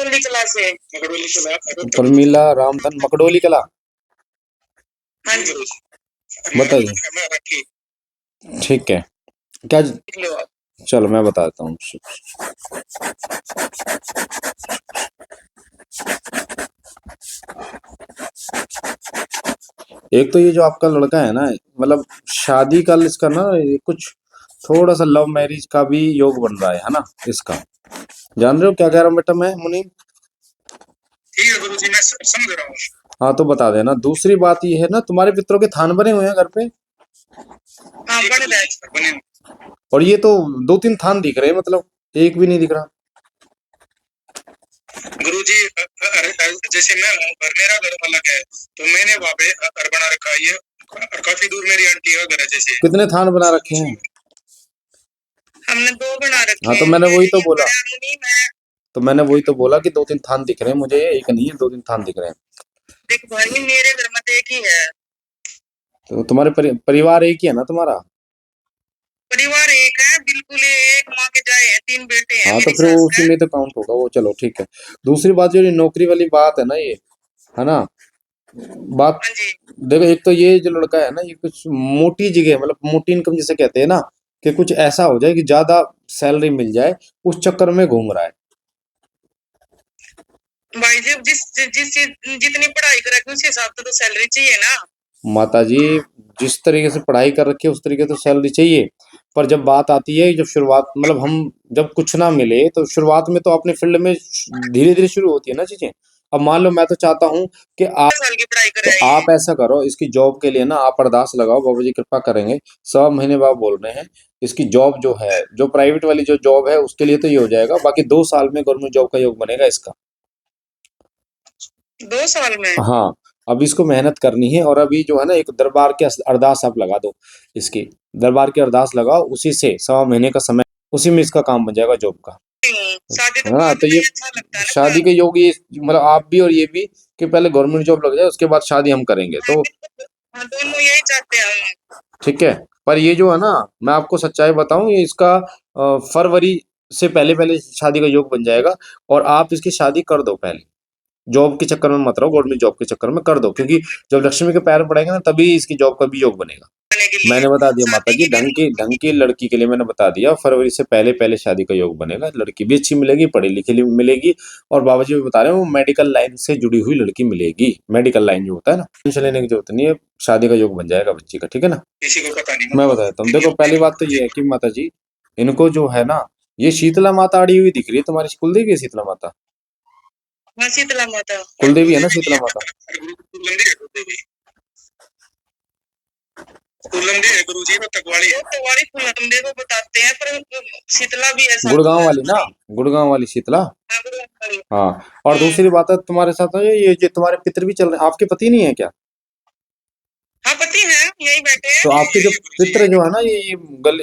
मकडोली कला से। प्रमीला रामधन मकडोली कला। हाँ जी। बताइए। ठीक है, क्या चलो मैं बताता हूँ। एक तो ये जो आपका लड़का है ना, मतलब शादी का इसका ना कुछ थोड़ा सा लव मैरिज का भी योग बन रहा है ना इसका। जान रहे हो क्या कह रहा हूँ बेटा मैं मुनीम? ठीक है गुरुजी, मैं समझ रहा हूँ। हाँ तो बता देना। दूसरी बात ये है ना, तुम्हारे पितरों के थान बने हुए हैं घर पे? हाँ बने। और ये तो 2-3 थान दिख रहे हैं, मतलब एक भी नहीं दिख रहा। गुरुजी जैसे मैं हूँ और मेरा घर अलग है, तो मैंने वहाँ पे घर बना रखा है। ये और काफी दूर मेरी आंटी का घर है। जैसे कितने थान बना रखे हैं? हमने 2 बना रखे हैं। हाँ तो मैंने वही तो बोला, तो मैंने वही तो बोला कि 2-3 थान दिख रहे हैं मुझे, एक नहीं है 2-3 थान दिख रहे हैं। देख भाई मेरे घर में तो एक ही है। तो तुम्हारे परिवार एक ही है ना तुम्हारा? परिवार एक है, बिल्कुल एक माँ के जाए हैं, 3 बेटे हैं। हाँ तो फिर वो उसी में तो काउंट होगा वो। चलो ठीक है। दूसरी बात जो ये नौकरी वाली बात है ना, ये है ना बात। देखो एक तो ये जो लड़का है ना, ये कुछ मोटी जगह, मतलब मोटी इनकम जिसे कहते हैं ना, कि कुछ ऐसा हो जाए कि ज्यादा सैलरी मिल जाए, उस चक्कर में घूम रहा है। भाई जब जिस जिस जितनी पढ़ाई कर रखी उस हिसाब से तो सैलरी चाहिए ना। माता जी जिस तरीके से पढ़ाई कर रखी है उस तरीके तो सैलरी चाहिए, पर जब बात आती है, जब शुरुआत, मतलब हम जब कुछ ना मिले तो शुरुआत में तो अपने फील्ड में धीरे धीरे शुरू होती है ना चीजें। अब मान लो मैं तो चाहता हूँ कि आप साल की पढ़ाई कर तो आप ऐसा करो, इसकी जॉब के लिए ना आप अरदास लगाओ, बाबा जी कृपा करेंगे। 1.25 महीने बाद बोल रहे हैं, इसकी जॉब जो है, जो प्राइवेट वाली जो जॉब है उसके लिए तो ये हो जाएगा, बाकी 2 साल में गवर्नमेंट जॉब का योग बनेगा इसका। 2 साल में? हाँ, अब इसको मेहनत करनी है। और अभी जो है ना, एक दरबार के अरदास आप लगा दो, इसकी दरबार की अरदास लगाओ, उसी से 1.25 महीने का समय, उसी में इसका काम बन जाएगा जॉब का। हाँ तो ये शादी के योग, ये मतलब आप भी और ये भी, कि पहले गवर्नमेंट जॉब लग जाए उसके बाद शादी हम करेंगे तो दोनों यही चाहते हैं। ठीक है। पर ये जो है ना, मैं आपको सच्चाई बताऊं, ये इसका फरवरी से पहले पहले शादी का योग बन जाएगा। और आप इसकी शादी कर दो पहले, जॉब के चक्कर में मत रहो, गवर्नमेंट जॉब के चक्कर में कर दो, क्योंकि जब लक्ष्मी के पैर पड़ेंगे ना तभी इसकी जॉब का भी योग बनेगा। मैंने बता दिया माता जी, ढंग की लड़की के लिए मैंने बता दिया, फरवरी से पहले पहले शादी का योग बनेगा। लड़की भी अच्छी मिलेगी, पढ़ी लिखी मिलेगी, और बाबा जी भी बता रहे हैं वो मेडिकल लाइन से जुड़ी हुई लड़की मिलेगी। मेडिकल लाइन जो होता है ना, टेंशन लेने की जरूरत नहीं है, शादी का योग बन जाएगा बच्ची का, ठीक है ना। किसी को पता नहीं। मैं बता देता हूँ। देखो पहली बात तो ये है कि माता जी, इनको जो है ना, ये शीतला माता अड़ी हुई दिख रही है। तुम्हारी कुलदेवी है शीतला माता? शीतला माता कुलदेवी है ना शीतला माता? फूलंदे है गुरुजी, वो तकवाड़ी है। तकवाड़ी फूलंदे को बताते हैं, पर शीतला भी है। गुड़गांव वाली ना, गुड़गांव वाली शीतला। हाँ। और दूसरी बात है तुम्हारे साथ ये तुम्हारे पितर भी चल रहे हैं, आपके पति नहीं है क्या? हाँ पति है, यही बैठे हैं। तो आपके जो पितर जो है ना,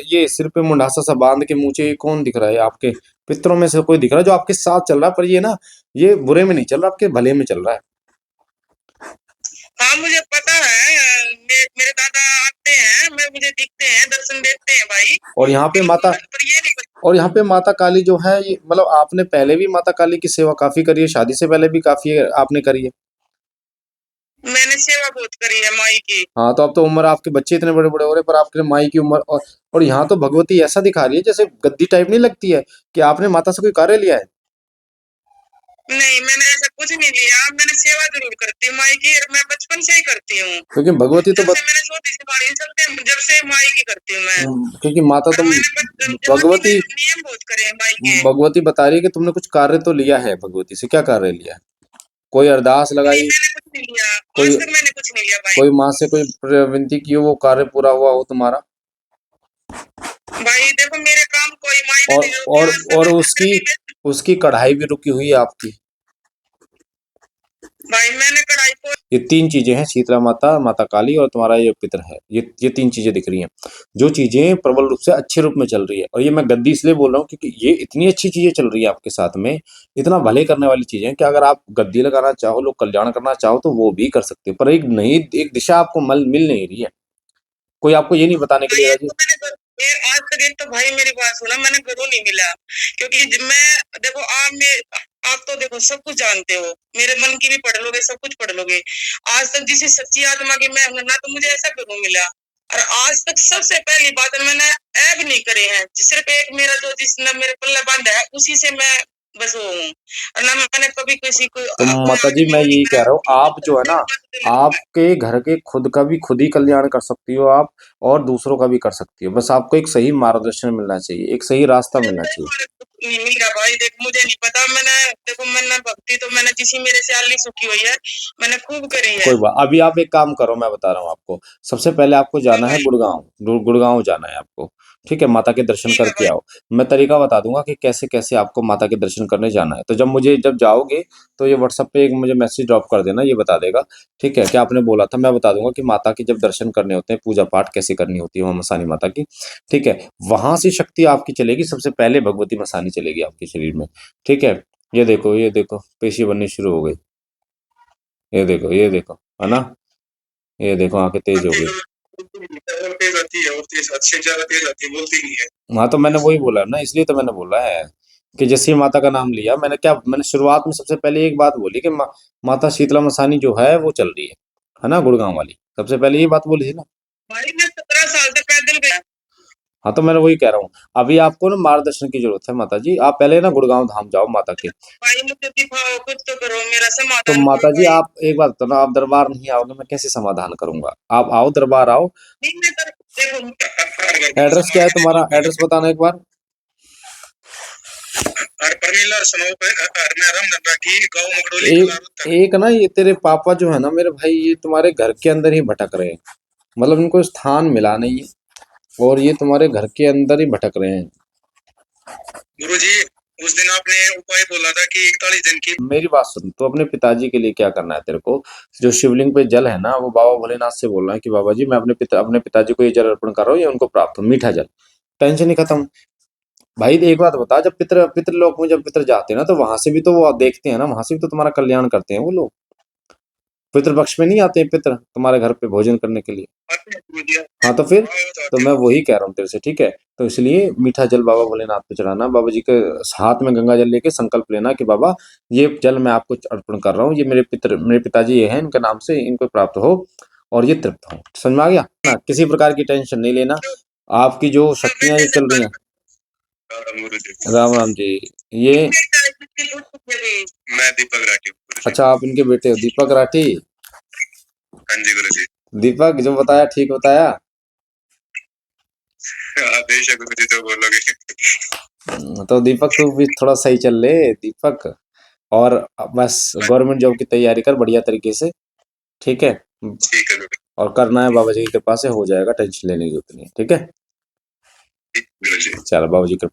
ये सिर पे मुंडासा सा बांध के मूंछे, कौन दिख रहा है आपके पितरों में से? कोई दिख रहा है जो आपके साथ चल रहा है, पर ये ना, ये बुरे में नहीं चल रहा, आपके भले में चल रहा है। हाँ मुझे पता है, मेरे दादा आते हैं, मुझे दिखते हैं, दर्शन देते हैं भाई। और यहाँ पे माता, और यहाँ पे माता काली जो है, ये मतलब आपने पहले भी माता काली की सेवा काफी करी है, शादी से पहले भी काफी आपने करी है। मैंने सेवा बहुत करी है माई की। हाँ तो अब तो उम्र, आपके बच्चे इतने बड़े बड़े हो रहे, पर आपके माई की उम्र, और यहाँ तो भगवती ऐसा दिखा रही है जैसे गद्दी टाइप नहीं लगती है, कि आपने माता से कोई कार्य लिया है? नहीं मैंने ऐसा कुछ नहीं लिया, मैंने सेवा जरूर करती हूँ माई की, मैं बचपन से ही करती हूँ। क्योंकि भगवती तो मैंने छोटी सी बाड़ी चलते जब से माई की करती हूँ मैं। क्योंकि माता तुम भगवती नियम बहुत करे माई के। भगवती बता रही है कि तुमने कुछ कार्य तो लिया है भगवती से। क्या कार्य लिया है? कोई अरदास लगाई? मैंने कुछ नहीं लिया, कोई आज तक मैंने कुछ नहीं लिया भाई। कोई माँ से कोई विनती की हो, वो कार्य पूरा हुआ हो तुम्हारा? भाई देखो मेरे काम कोई माई और उसकी कढ़ाई भी रुकी हुई है आपकी। भाई मैंने कढ़ाई को, ये 3 चीजें हैं, शीतला माता, माता काली और तुम्हारा ये पितर है। ये 3 चीजें दिख रही हैं, जो चीजें प्रबल रूप से अच्छे रूप में चल रही है। और ये मैं गद्दी इसलिए बोल रहा हूँ क्योंकि ये इतनी अच्छी चीजें चल रही है आपके साथ में, इतना भले करने वाली चीजें कि अगर आप गद्दी लगाना चाहो, लोग कल्याण करना चाहो, तो वो भी कर सकते हो। पर एक नई एक दिशा आपको मिल नहीं रही है। कोई आपको ये नहीं बताने के लिए राजी। आज तक एक तो भाई मेरी बात सुना, मैंने गुरु नहीं मिला, क्योंकि मैं देखो आप तो देखो सब कुछ जानते हो, मेरे मन की भी पढ़ लोगे, सब कुछ पढ़ लोगे। आज तक जिसे सच्ची आत्मा की मैं हूं ना, तो मुझे ऐसा गुरु मिला। और आज तक सबसे पहली बात मैंने ऐब नहीं करे हैं, सिर्फ एक मेरा जो जिसने मेरे पल्ले बांधा है उसी से मैं बस वो हूँ। और ना मैंने कभी किसी को तो कोई माता जी आदमी मैं वो नहीं यही कह करा रहा हूँ, आप जो है ना, लगता है। आपके घर के खुद का भी खुद ही कल्याण कर सकती हो आप, और दूसरों का भी कर सकती हो। बस आपको एक सही मार्गदर्शन मिलना चाहिए, एक सही रास्ता मिलना चाहिए। नहीं मिल रहा भाई, देख मुझे नहीं पता। मैंने देखो, मैंने भक्ति तो मैंने जिसी मेरे से आली सुखी हुई है मैंने खूब करी है। कोई बात, अभी आप एक काम करो, मैं बता रहा हूँ आपको। सबसे पहले आपको हाँ जाना है भाई, गुड़गांव, गुड़गांव जाना है आपको। ठीक है, माता के दर्शन ठीक है करके भाई। आओ। मैं तरीका बता दूंगा कि कैसे कैसे आपको माता के दर्शन करने जाना है। तो जब जाओगे तो ये व्हाट्सएप पे एक मुझे मैसेज ड्रॉप कर देना, ये बता देगा। ठीक है, क्या आपने बोला था, मैं बता दूंगा कि माता के जब दर्शन करने होते हैं, पूजा पाठ कैसे करनी होती है वहाँ मसानी माता की। ठीक है, वहां से शक्ति आपकी चलेगी, सबसे पहले भगवती मसानी चलेगी आपके शरीर में। ठीक है, ये देखो पेशी बननी शुरू हो गई। ये देखो, है ना, ये देखो आंखें तेज हो आती गई। है और तेज आती है, और तेज अच्छे ज्यादा तेज आती है, बोलती नहीं है। हाँ तो मैंने वही बोला ना, इसलिए तो मैंने बोला है कि जैसे ही माता का नाम लिया, मैंने शुरुआत में सबसे पहले एक बात बोली कि माता शीतला मसानी जो है वो चल रही है ना, गुड़गांव वाली। सबसे पहले ये बात बोली थी ना। भाई मैं 17 साल तक पैदल गया। हाँ तो मैंने वही कह रहा हूँ, अभी आपको ना मार्गदर्शन की जरूरत है माता जी। आप पहले ना गुड़गांव धाम जाओ माता के। भाई मुझे दिखाओ, कुछ तो करो, मेरा तो समाधान करो माता जी भाई। आप एक बात बताओ ना, आप दरबार नहीं आओगे मैं कैसे समाधान करूंगा? आप आओ, दरबार आओ। नहीं मैं तो देखो, हर घर एड्रेस क्या संभाल है के देख लो तुम्हारा? पहले। एड्रेस बताना एक बार। हर परमीला सुनो पे हर में आराम धन राखी गाँव मगडोली एक कलार उत्तर। एक ना, ये तेरे पापा जो है ना मेरे भाई, ये तुम्हारे घर के अंदर ही भटक रहे हैं। मतलब इनको स्थान मिला नहीं है, और ये तुम्हारे घर के अंदर ही भटक रहे हैं। गुरुजी, उस दिन आपने उपाय बोला था कि 41 दिन की। मेरी बात सुन, तो अपने पिताजी के लिए क्या करना है तेरे को? जो शिवलिंग पे जल है ना, वो बाबा भोलेनाथ से बोलना है कि बाबा जी मैं अपने पिताजी को ये जल अर्पण कर रहा हूँ, ये उनको प्राप्त हो, मीठा जल। टेंशन ही खत्म। भाई एक बात बता, जब पितृलोक में जब पितर जाते हैं ना, तो वहां से भी तो वो देखते हैं ना, वहां से भी तो तुम्हारा कल्याण करते हैं वो लोग। पितृपक्ष में नहीं आते हैं पितर तुम्हारे घर पे भोजन करने के लिए? आते हैं गुरुजी, हाँ तो फिर, हाँ, तो जाते मैं हैं। वही कह रहा हूँ तेरे से। ठीक है, तो इसलिए मीठा जल बाबा भोलेनाथ पे चढ़ाना। बाबा जी के हाथ में गंगा जल लेके संकल्प लेना कि बाबा ये जल मैं आपको अर्पण कर रहा हूँ, ये मेरे पिताजी ये हैं, इनके नाम से इनको प्राप्त हो, और ये तृप्त हो। समझ में आ गया ना? किसी प्रकार की टेंशन नहीं लेना। आपकी जो हाँ, मैं शक्तियां ये टेंशन चल रही हैं। गुरुजी। राम राम जी। ये, मैं दीपक राठी हूँ गुरुजी। अच्छा आप इनके बेटे हो दीपक राठी? हाँ जी गुरुजी। दीपक जो बताया ठीक बताया। आदेश है गुरुजी जो बोलोगे। तो दीपक तू भी थोड़ा सही चल ले दीपक, और बस गवर्नमेंट जॉब की तैयारी कर बढ़िया तरीके से। ठीक है, ठीक है गुरुजी। और करना है, बाबा जी की कृपा से हो जाएगा, टेंशन लेने की जरूरत नहीं है। ठीक है, गुरुजी। चलो बाबा जी की कृपा।